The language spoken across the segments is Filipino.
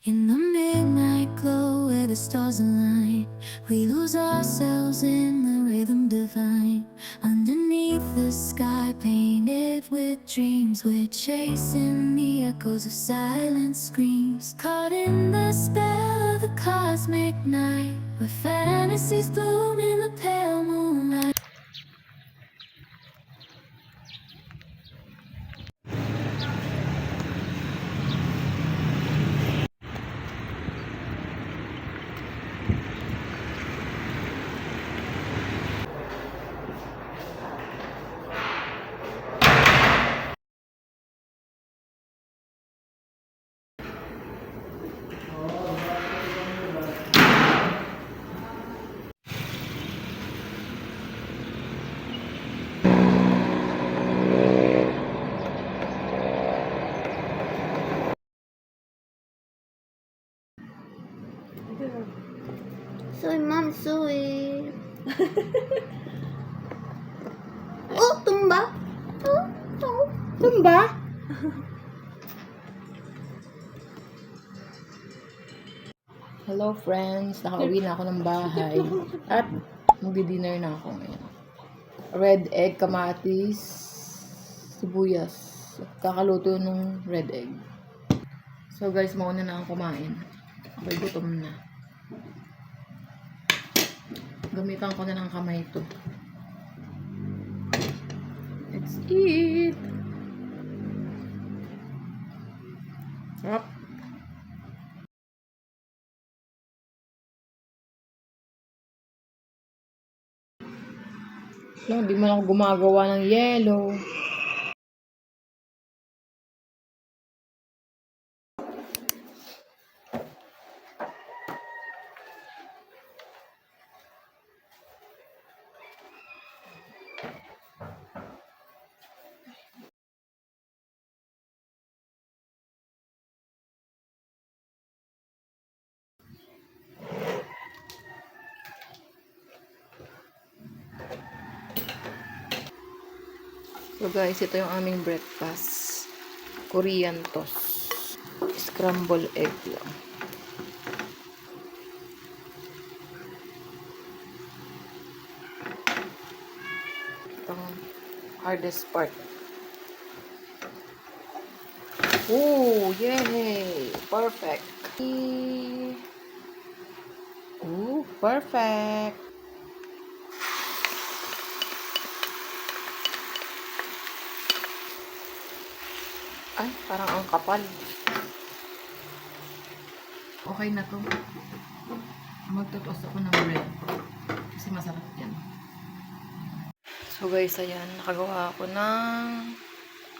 In the midnight glow where the stars align, we lose ourselves in the rhythm divine. Underneath the sky painted with dreams, we're chasing the echoes of silent screams. Caught in the spell of the cosmic night, where fantasies bloom in the pale moonlight. Soy, ma'am, soy. Oh, tumba. Oh, oh, tumba. Hello friends, nakauwi na ako ng bahay at magdi-dinner na ako ngayon. Red egg, kamatis, sibuyas. Kakaluto ng red egg. So guys, mauna na akong kumain. Ako'y gutom na. Gamitan ko na ng kamay to. Let's eat! Sarap! No, hindi man ako gumagawa ng yellow. So guys, ito yung aming breakfast. Korean toast. Scramble egg lang. Itong hardest part. Oh, yay! Perfect. Ooh, perfect. Ay, parang ang kapal. Okay na to. Magtutos ako ng bread. Kasi masarap yan. So guys, ayan. Nakagawa ako ng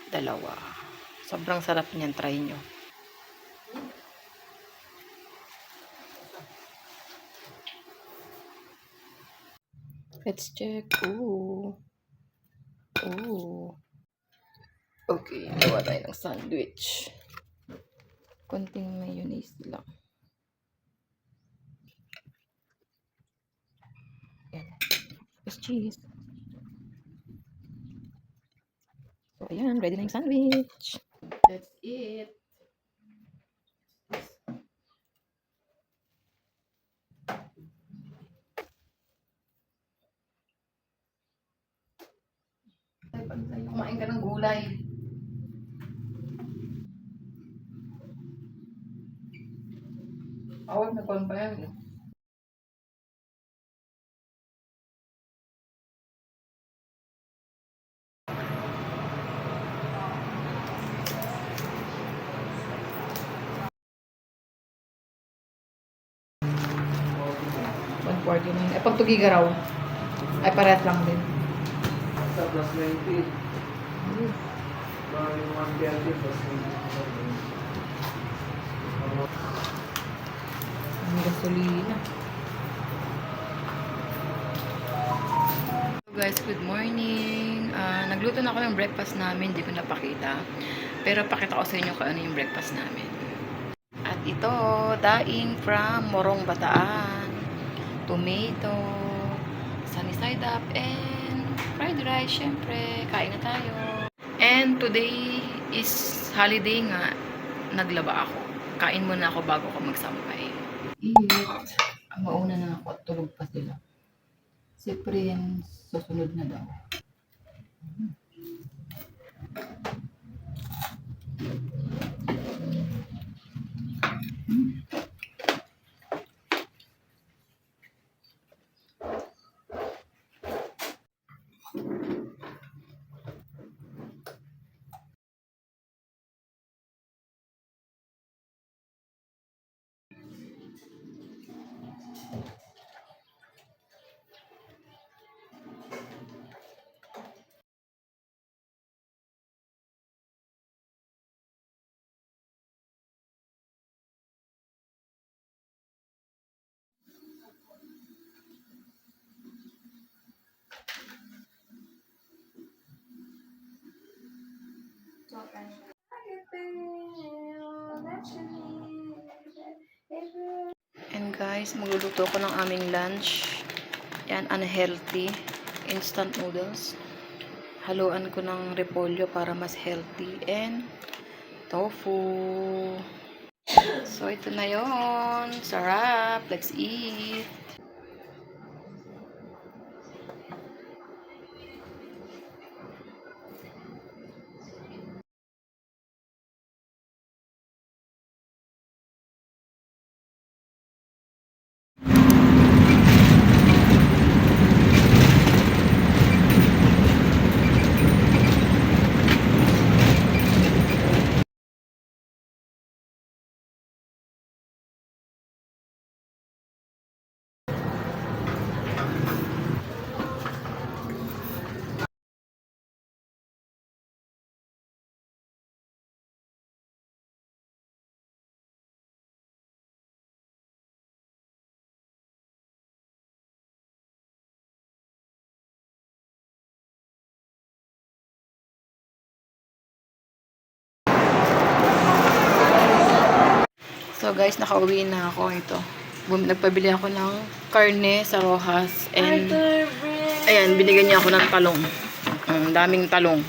dalawa. Sobrang sarap niyan. Try nyo. Let's check. Ooh. Ooh. Okay, gawa tayo ng sandwich. Konting mayonnaise lang. Ayan. Tapos cheese. So, ayan. Ready na yung sandwich. Let's eat. Kumain ka ng gulay. Awal na pa yan. 149. Eh, pag tugiga raw, ay parehas lang din. Sa plus 90. Bali 130 plus 90. Ang gasolina. So guys, good morning. Nagluto na ako ng breakfast namin. Hindi ko napakita. Pero pakita ko sa inyo kung ano yung breakfast namin. At ito, daing from Morong Bataan. Tomato, sunny side up, and fried rice. Syempre, kain na tayo. And today is holiday nga. Naglaba ako. kain muna ako bago ako magsampay. Eat. Mauna na ako at tulog pa sila. Si Prince, susunod na daw. And guys, magluluto ko ng aming lunch. Yan, unhealthy. Instant noodles. Haluan ko ng repolyo para mas healthy. And tofu. So, ito na yon. Sarap. Let's eat. So guys, nakauwi na ako. Ito. Nagpabili ako ng karne sa Rojas. And ayan, binigyan niya ako ng talong. Daming talong.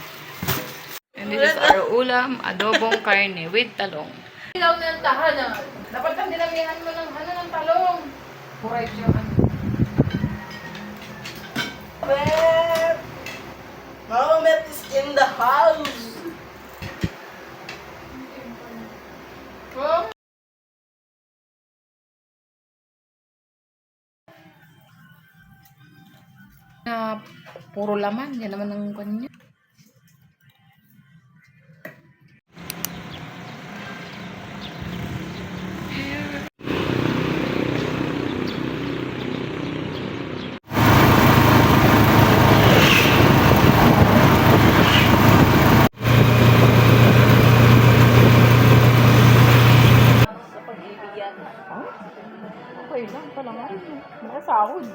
And this is our ulam, adobong karne with talong. Ilaw na yung tahanan. Dapat kang dinamihan mo ng talong. Correct yung ano. Mama Met is in the house. Na puro laman. Yan naman ang kanya. Okay lang pala nga. Nakasahod.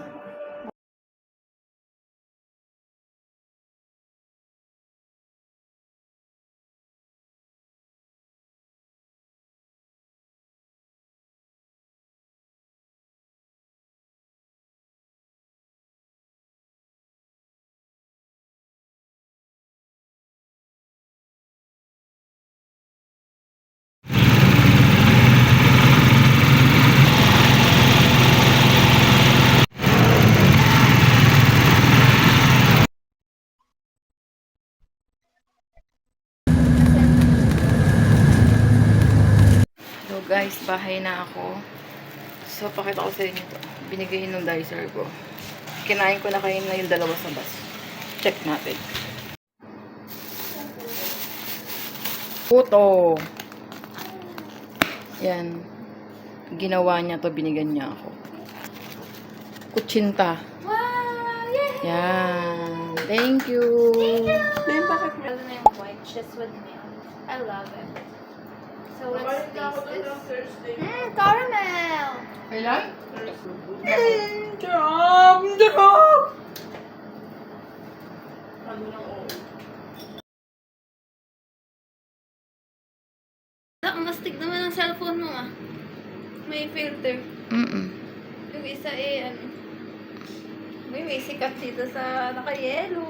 So guys, bahay na ako. So pakita ko sa inyo ito. Binigay ng dicer ko. Kinain ko na kayo na yung dalawa sa bus. Check natin. Puto. Yan. Ginawa niya to, binigyan niya ako. Kutsinta. Wow! Yay! Yan. Thank you. Bakit meron na yung white just with milk? I love it. So let's taste this. Caramel! Kailan? Drop! Ang mastig naman ang cellphone mo ah. May filter. Yung isa may sikat dito sa naka-yellow.